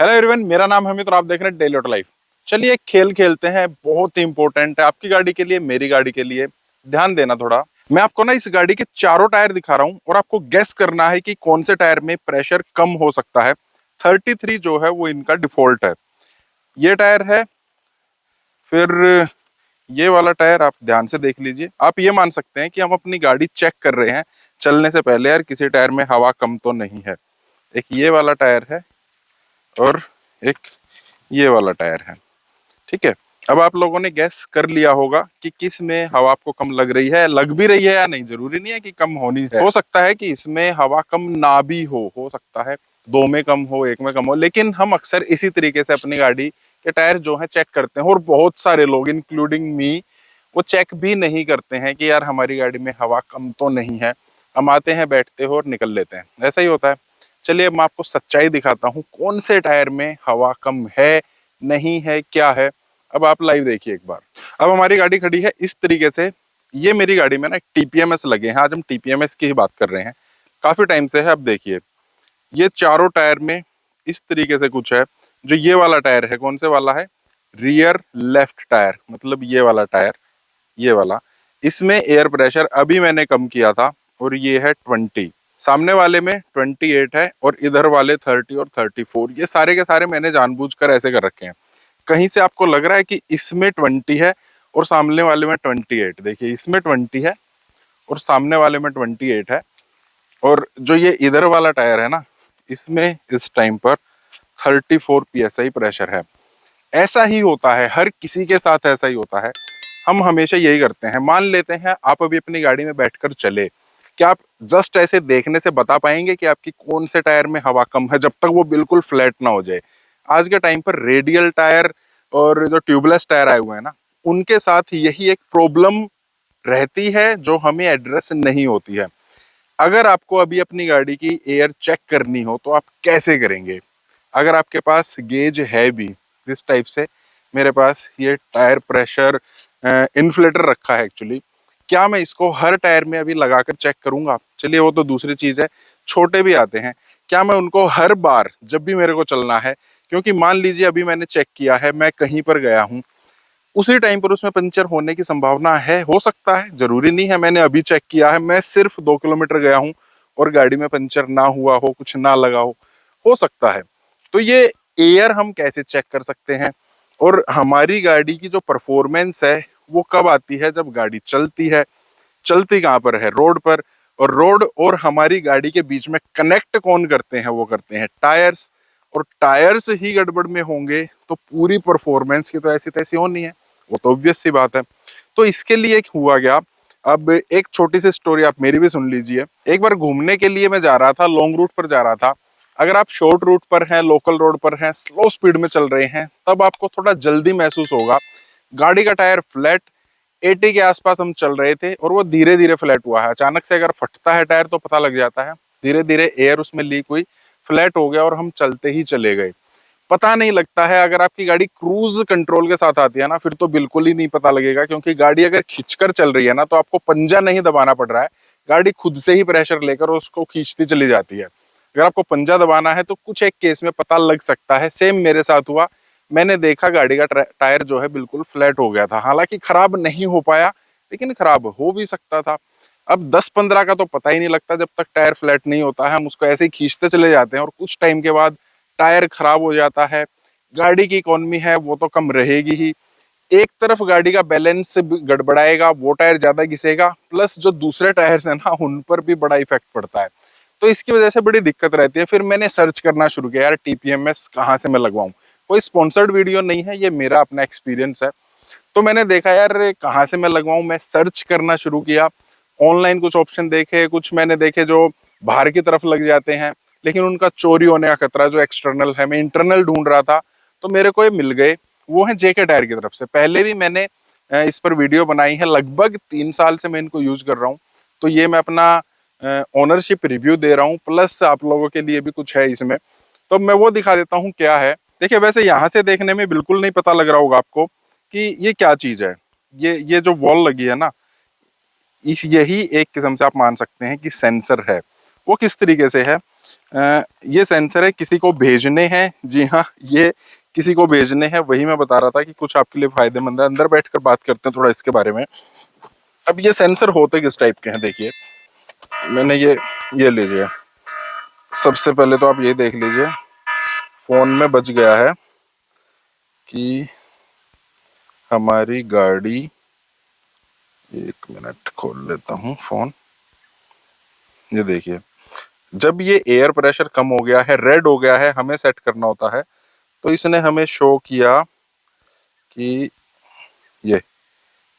Hello everyone, मेरा नाम है अमित और आप देख रहे हैं डेली ऑटो लाइफ। चलिए एक खेल खेलते हैं, बहुत ही इंपॉर्टेंट है आपकी गाड़ी के लिए, मेरी गाड़ी के लिए। ध्यान देना थोड़ा। मैं आपको ना इस गाड़ी के चारों टायर दिखा रहा हूं और आपको गेस करना है कि कौन से टायर में प्रेशर कम हो सकता है। 33 जो है वो इनका डिफॉल्ट है। ये टायर है, फिर ये वाला टायर आप ध्यान से देख लीजिए। आप ये मान सकते हैं कि हम अपनी गाड़ी चेक कर रहे हैं चलने से पहले, यार किसी टायर में हवा कम तो नहीं है। एक ये वाला टायर है और एक ये वाला टायर है। ठीक है, अब आप लोगों ने गैस कर लिया होगा कि किस में हवा आपको कम लग रही है, लग भी रही है या नहीं। जरूरी नहीं है कि कम होनी है, हो सकता है कि इसमें हवा कम ना भी हो सकता है दो में कम हो, एक में कम हो। लेकिन हम अक्सर इसी तरीके से अपनी गाड़ी के टायर जो है चेक करते हैं, और बहुत सारे लोग इंक्लूडिंग मी वो चेक भी नहीं करते हैं कि यार हमारी गाड़ी में हवा कम तो नहीं है। हम आते हैं, बैठते हो और निकल लेते हैं, ऐसा ही होता है। चलिए मैं आपको सच्चाई दिखाता हूँ, कौन से टायर में हवा कम है, नहीं है, क्या है। अब आप लाइव देखिए एक बार। अब हमारी गाड़ी खड़ी है इस तरीके से। ये मेरी गाड़ी में ना टीपीएमएस लगे हैं, आज हम टीपीएमएस की ही बात कर रहे हैं, काफी टाइम से है। अब देखिए ये चारों टायर में इस तरीके से कुछ है। जो ये वाला टायर है, कौन से वाला है, रियर लेफ्ट टायर, मतलब ये वाला टायर, ये वाला, इसमें एयर प्रेशर अभी मैंने कम किया था और ये है 20। सामने वाले में 28 है और इधर वाले 30 और 34। ये सारे के सारे मैंने जानबूझकर ऐसे कर रखे हैं। कहीं से आपको लग रहा है कि इसमें 20 है और सामने वाले में 28, देखिए इसमें 20 है और सामने वाले में 28 है। और जो ये इधर वाला टायर है ना, इसमें इस टाइम पर 34 psi प्रेशर है। ऐसा ही होता है, हर किसी के साथ ऐसा ही होता है। हम हमेशा यही करते हैं, मान लेते हैं आप अभी अपनी गाड़ी में बैठकर चले, क्या आप जस्ट ऐसे देखने से बता पाएंगे कि आपकी कौन से टायर में हवा कम है, जब तक वो बिल्कुल फ्लैट ना हो जाए। आज के टाइम पर रेडियल टायर और जो ट्यूबलेस टायर आए हुए हैं ना, उनके साथ यही एक प्रॉब्लम रहती है जो हमें एड्रेस नहीं होती है। अगर आपको अभी अपनी गाड़ी की एयर चेक करनी हो तो आप कैसे करेंगे? अगर आपके पास गेज है भी इस टाइप से, मेरे पास ये टायर प्रेशर इन्फ्लेटर रखा है एक्चुअली, क्या मैं इसको हर टायर में अभी लगाकर चेक करूंगा? चलिए वो तो दूसरी चीज है। छोटे भी आते हैं, क्या मैं उनको हर बार जब भी मेरे को चलना है, क्योंकि मान लीजिए अभी मैंने चेक किया है, मैं कहीं पर गया हूँ, उसी टाइम पर उसमें पंचर होने की संभावना है, हो सकता है, जरूरी नहीं है। मैंने अभी चेक किया है, मैं सिर्फ 2 किलोमीटर गया हूँ और गाड़ी में पंचर ना हुआ हो, कुछ ना लगा हो सकता है। तो ये एयर हम कैसे चेक कर सकते हैं? और हमारी गाड़ी की जो परफॉर्मेंस है वो कब आती है? जब गाड़ी चलती है। चलती कहाँ पर है? रोड पर। और रोड और हमारी गाड़ी के बीच में कनेक्ट कौन करते हैं? वो करते हैं टायर्स। और टायर्स ही गड़बड़ में होंगे तो पूरी परफॉर्मेंस की तो ऐसी तैसी होनी है, वो तो ऑब्वियस सी बात है। तो इसके लिए एक हुआ गया, अब एक छोटी सी स्टोरी आप मेरी भी सुन लीजिए। एक बार घूमने के लिए मैं जा रहा था, लॉन्ग रूट पर जा रहा था। अगर आप शॉर्ट रूट पर हैं, लोकल रोड पर हैं, स्लो स्पीड में चल रहे हैं, तब आपको थोड़ा जल्दी महसूस होगा। गाड़ी का टायर फ्लैट, 80 के आसपास हम चल रहे थे और वो धीरे धीरे फ्लैट हुआ है। अचानक से अगर फटता है टायर तो पता लग जाता है। धीरे धीरे एयर उसमें लीक हुई, फ्लैट हो गया और हम चलते ही चले गए। पता नहीं लगता है। अगर आपकी गाड़ी क्रूज कंट्रोल के साथ आती है ना, फिर तो बिल्कुल ही नहीं पता लगेगा, क्योंकि गाड़ी अगर खींचकर चल रही है ना, तो आपको पंजा नहीं दबाना पड़ रहा है, गाड़ी खुद से ही प्रेशर लेकर उसको खींचती चली जाती है। अगर आपको पंजा दबाना है तो कुछ एक केस में पता लग सकता है। सेम मेरे साथ हुआ, मैंने देखा गाड़ी का टायर जो है बिल्कुल फ्लैट हो गया था। हालांकि खराब नहीं हो पाया, लेकिन खराब हो भी सकता था। अब 10-15 का तो पता ही नहीं लगता जब तक टायर फ्लैट नहीं होता है। हम उसको ऐसे ही खींचते चले जाते हैं और कुछ टाइम के बाद टायर खराब हो जाता है। गाड़ी की इकोनॉमी है वो तो कम रहेगी ही, एक तरफ गाड़ी का बैलेंस गड़बड़ाएगा, वो टायर ज्यादा घिसेगा, प्लस जो दूसरे टायर्स हैं ना उन पर भी बड़ा इफेक्ट पड़ता है। तो इसकी वजह से बड़ी दिक्कत रहती है। फिर मैंने सर्च करना शुरू किया, यार टीपीएमएस कहाँ से मैं लगवाऊं। कोई स्पॉन्सर्ड वीडियो नहीं है, ये मेरा अपना एक्सपीरियंस है। तो मैंने देखा यार कहाँ से मैं लगवाऊं, मैं सर्च करना शुरू किया। ऑनलाइन कुछ ऑप्शन देखे, कुछ मैंने देखे जो बाहर की तरफ लग जाते हैं, लेकिन उनका चोरी होने का खतरा, जो एक्सटर्नल है। मैं इंटरनल ढूंढ रहा था तो मेरे को ये मिल गए, वो है जेके टायर की तरफ से। पहले भी मैंने इस पर वीडियो बनाई है, लगभग 3 साल से मैं इनको यूज कर रहा हूँ। तो ये मैं अपना ओनरशिप रिव्यू दे रहा हूँ, प्लस आप लोगों के लिए भी कुछ है इसमें। तो मैं वो दिखा देता हूँ क्या है। देखिए वैसे यहाँ से देखने में बिल्कुल नहीं पता लग रहा होगा आपको कि ये क्या चीज है। ये जो वॉल लगी है ना, इस यही एक किस्म से आप मान सकते हैं कि सेंसर है। वो किस तरीके से है, ये सेंसर है, किसी को भेजने हैं। जी हाँ, ये किसी को भेजने हैं, वही मैं बता रहा था कि कुछ आपके लिए फायदेमंद है। अंदर बैठकर बात करते हैं थोड़ा इसके बारे में। अब ये सेंसर होते किस टाइप के हैं, देखिए मैंने ये लीजिए। सबसे पहले तो आप ये देख लीजिए, फोन में बज गया है कि हमारी गाड़ी, एक मिनट खोल लेता हूँ फोन। ये देखिए, जब ये एयर प्रेशर कम हो गया है, रेड हो गया है, हमें सेट करना होता है, तो इसने हमें शो किया कि ये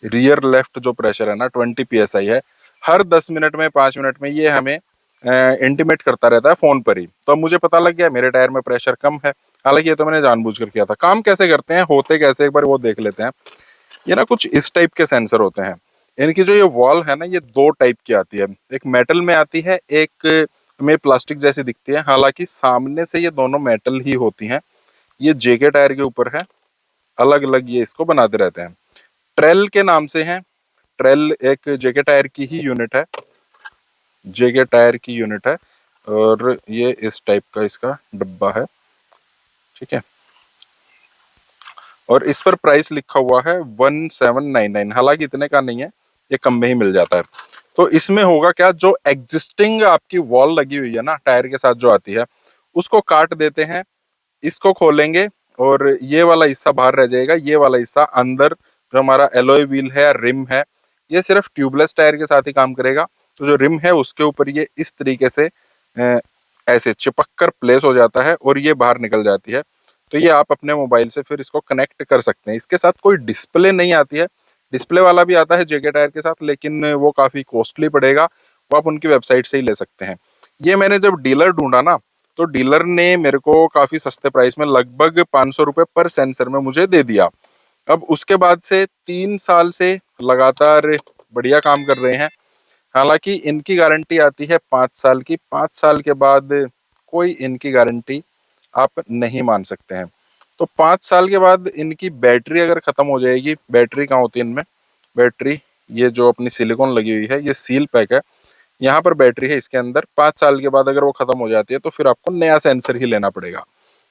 रियर लेफ्ट जो प्रेशर है ना 20 psi है। हर 10 मिनट में 5 मिनट में ये हमें इंटीमेट करता रहता है फोन पर ही। तो अब मुझे पता लग गया मेरे टायर में प्रेशर कम है। हालांकि ये तो मैंने जानबूझकर किया था। काम कैसे करते हैं, होते कैसे, एक बार वो देख लेते हैं। ये ना कुछ इस टाइप के सेंसर होते हैं। इनकी जो ये वॉल है ना, ये दो टाइप की आती है। एक मेटल में आती है, एक में प्लास्टिक जैसी दिखती है। हालांकि सामने से ये दोनों मेटल ही होती हैं। ये जेके टायर के ऊपर है, अलग अलग ये इसको बनाते रहते हैं। ट्रेल के नाम से है। ट्रेल एक जेके टायर की ही यूनिट है, जेके टायर की यूनिट है। और ये इस टाइप का इसका डब्बा है, ठीक है। और इस पर प्राइस लिखा हुआ है 1799। हालांकि इतने का नहीं है, ये कम में ही मिल जाता है। तो इसमें होगा क्या, जो एग्जिस्टिंग आपकी वॉल लगी हुई है ना टायर के साथ जो आती है, उसको काट देते हैं। इसको खोलेंगे और ये वाला हिस्सा बाहर रह जाएगा। ये वाला हिस्सा अंदर जो हमारा एलॉय व्हील है, रिम है, ये सिर्फ ट्यूबलेस टायर के साथ ही काम करेगा। तो जो रिम है उसके ऊपर ये इस तरीके से ऐसे चिपक कर प्लेस हो जाता है और ये बाहर निकल जाती है। तो ये आप अपने मोबाइल से फिर इसको कनेक्ट कर सकते हैं। इसके साथ कोई डिस्प्ले नहीं आती है। डिस्प्ले वाला भी आता है जेके टायर के साथ, लेकिन वो काफी कॉस्टली पड़ेगा। वो आप उनकी वेबसाइट से ही ले सकते हैं। ये मैंने जब डीलर ढूंढा ना, तो डीलर ने मेरे को काफी सस्ते प्राइस में लगभग 500 रुपए पर सेंसर में मुझे दे दिया। अब उसके बाद से 3 साल से लगातार बढ़िया काम कर रहे हैं। हालांकि इनकी गारंटी आती है 5 साल की। 5 साल के बाद कोई इनकी गारंटी आप नहीं मान सकते हैं। तो 5 साल के बाद इनकी बैटरी अगर खत्म हो जाएगी, बैटरी कहाँ होती है इनमें, बैटरी ये जो अपनी सिलिकॉन लगी हुई है, ये सील पैक है, यहाँ पर बैटरी है इसके अंदर। 5 साल के बाद अगर वो खत्म हो जाती है तो फिर आपको नया सेंसर ही लेना पड़ेगा।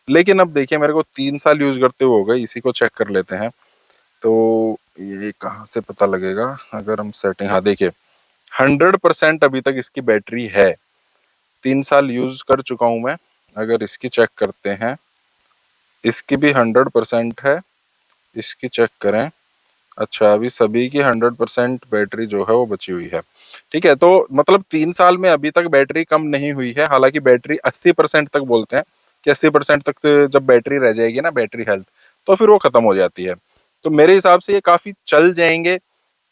लेकिन अब देखिए, मेरे को 3 साल यूज करते हुए हो गए। इसी को चेक कर लेते हैं। तो ये कहाँ से पता लगेगा, अगर हम सेटिंग, हाँ देखिए 100% अभी तक इसकी बैटरी है। 3 साल यूज कर चुका हूं मैं। अगर इसकी चेक करते हैं, इसकी भी 100% है। इसकी चेक करें, अच्छा अभी सभी की 100% बैटरी जो है वो बची हुई है, ठीक है। तो मतलब 3 साल में अभी तक बैटरी कम नहीं हुई है। हालांकि बैटरी 80% तक बोलते हैं कि 80% तक जब बैटरी रह जाएगी ना, बैटरी हेल्थ, तो फिर वो खत्म हो जाती है। तो मेरे हिसाब से ये काफी चल जाएंगे।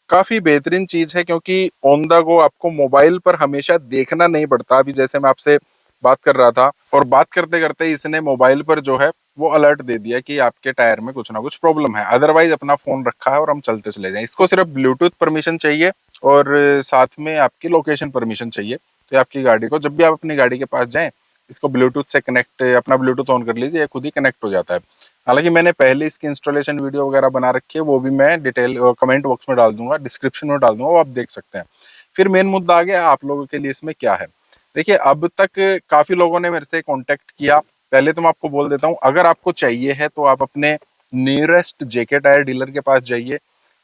काफी बेहतरीन चीज है, क्योंकि ऑन द गो आपको मोबाइल पर हमेशा देखना नहीं पड़ता। अभी जैसे मैं आपसे बात कर रहा था और बात करते करते इसने मोबाइल पर जो है वो अलर्ट दे दिया कि आपके टायर में कुछ ना कुछ प्रॉब्लम है। अदरवाइज अपना फोन रखा है और हम चलते चले जाएं। इसको सिर्फ ब्लूटूथ परमिशन चाहिए और साथ में आपकी लोकेशन परमिशन चाहिए। तो आपकी गाड़ी को, जब भी आप अपनी गाड़ी के पास जाएं, इसको ब्लूटूथ से कनेक्ट, अपना ब्लूटूथ ऑन कर लीजिए, खुद ही कनेक्ट हो जाता है। हालांकि मैंने पहले इसकी इंस्टॉलेशन वीडियो वगैरह बना रखी है, वो भी मैं डिटेल कमेंट बॉक्स में डाल दूंगा, डिस्क्रिप्शन में डाल दूंगा, वो आप देख सकते हैं। फिर मेन मुद्दा आ गया आप लोगों के लिए इसमें क्या है। देखिए, अब तक काफी लोगों ने मेरे से कांटेक्ट किया। पहले तो मैं आपको बोल देता हूँ, अगर आपको चाहिए है तो आप अपने नियरेस्ट जेके टायर डीलर के पास जाइए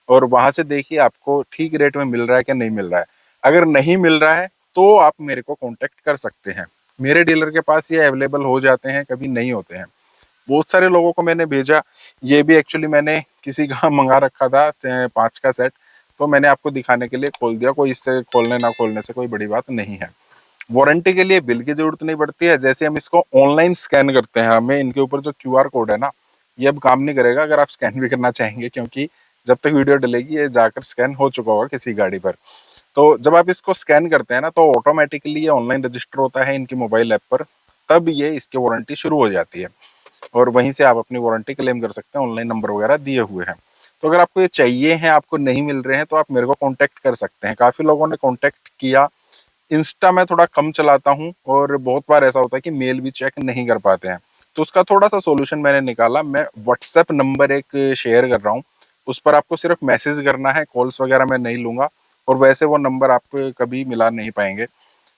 और वहां से देखिए आपको ठीक रेट में मिल रहा है कि नहीं मिल रहा है। अगर नहीं मिल रहा है तो आप मेरे को कांटेक्ट कर सकते हैं। मेरे डीलर के पास ये अवेलेबल हो जाते हैं, कभी नहीं होते हैं। बहुत सारे लोगों को मैंने भेजा। ये भी एक्चुअली मैंने किसी का मंगा रखा था 5 का सेट, तो मैंने आपको दिखाने के लिए खोल दिया। कोई इससे खोलने ना खोलने से कोई बड़ी बात नहीं है। वारंटी के लिए बिल की जरूरत नहीं पड़ती है। जैसे हम इसको ऑनलाइन स्कैन करते हैं, हमें इनके ऊपर जो क्यूआर कोड है ना, ये अब काम नहीं करेगा अगर आप स्कैन भी करना चाहेंगे, क्योंकि जब तक वीडियो डलेगी ये जाकर स्कैन हो चुका होगा किसी गाड़ी पर। तो जब आप इसको स्कैन करते हैं ना, तो ऑटोमेटिकली ये ऑनलाइन रजिस्टर होता है इनकी मोबाइल ऐप पर। तब ये इसकी वारंटी शुरू हो जाती है और वहीं से आप अपनी वारंटी क्लेम कर सकते हैं। ऑनलाइन नंबर वगैरह दिए हुए हैं। तो अगर आपको ये चाहिए हैं, आपको नहीं मिल रहे हैं, तो आप मेरे को कांटेक्ट कर सकते हैं। काफी लोगों ने कांटेक्ट किया। इंस्टा मैं थोड़ा कम चलाता हूँ और बहुत बार ऐसा होता है कि मेल भी चेक नहीं कर पाते हैं। तो उसका थोड़ा सा सोल्यूशन मैंने निकाला। मैं व्हाट्सएप नंबर एक शेयर कर रहा हूँ, उस पर आपको सिर्फ मैसेज करना है, कॉल्स वगैरह मैं नहीं लूंगा। और वैसे वो नंबर आप कभी मिला नहीं पाएंगे।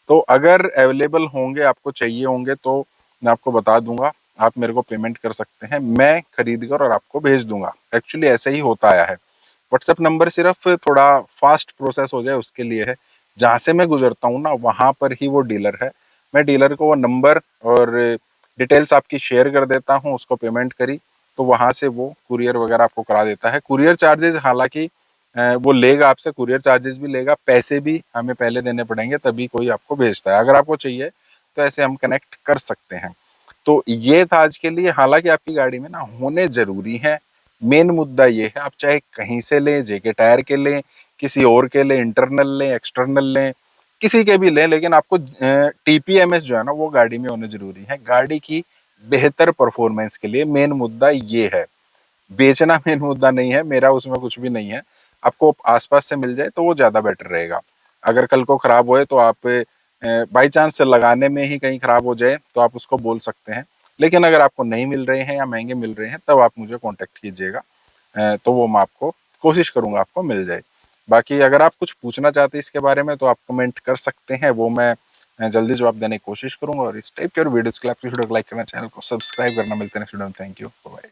तो अगर अवेलेबल होंगे, आपको चाहिए होंगे, तो मैं आपको बता दूंगा, आप मेरे को पेमेंट कर सकते हैं, मैं खरीद कर और आपको भेज दूंगा। एक्चुअली ऐसे ही होता आया है। व्हाट्सएप नंबर सिर्फ थोड़ा फास्ट प्रोसेस हो जाए उसके लिए है। जहाँ से मैं गुजरता हूँ ना, वहाँ पर ही वो डीलर है। मैं डीलर को वो नंबर और डिटेल्स आपकी शेयर कर देता हूँ, उसको पेमेंट करी तो वहाँ से वो कुरियर वगैरह आपको करा देता है। कुरियर चार्जेस हालांकि वो लेगा आपसे, कुरियर चार्जेस भी लेगा, पैसे भी हमें पहले देने पड़ेंगे, तभी कोई आपको भेजता है। अगर आपको चाहिए तो ऐसे हम कनेक्ट कर सकते हैं। तो ये था आज के लिए। हालांकि आपकी गाड़ी में ना होने जरूरी है, मेन मुद्दा ये है। आप चाहे कहीं से लें, जेके टायर के लें, किसी और के लें, इंटरनल लें, एक्सटर्नल लें, किसी के भी लें, लेकिन आपको टीपीएमएस जो है ना वो गाड़ी में होने जरूरी है। गाड़ी की बेहतर परफॉर्मेंस के लिए मेन मुद्दा ये है। बेचना मेन मुद्दा नहीं है मेरा, उसमें कुछ भी नहीं है। आपको आसपास से मिल जाए तो वो ज्यादा बेटर रहेगा। अगर कल को खराब होए तो आप बाई चांस लगाने में ही कहीं खराब हो जाए तो आप उसको बोल सकते हैं। लेकिन अगर आपको नहीं मिल रहे हैं या महंगे मिल रहे हैं तब आप मुझे कांटेक्ट कीजिएगा, तो वो मैं आपको कोशिश करूंगा आपको मिल जाए। बाकी अगर आप कुछ पूछना चाहते हैं इसके बारे में तो आप कमेंट कर सकते हैं, वो मैं जल्दी जवाब देने की कोशिश करूंगा। और इस टाइप के और वीडियोस के लिए आप वीडियो को लाइक करना, चैनल को सब्सक्राइब करना। मिलते हैं नेक्स्ट वीडियो में। Thank you, bye.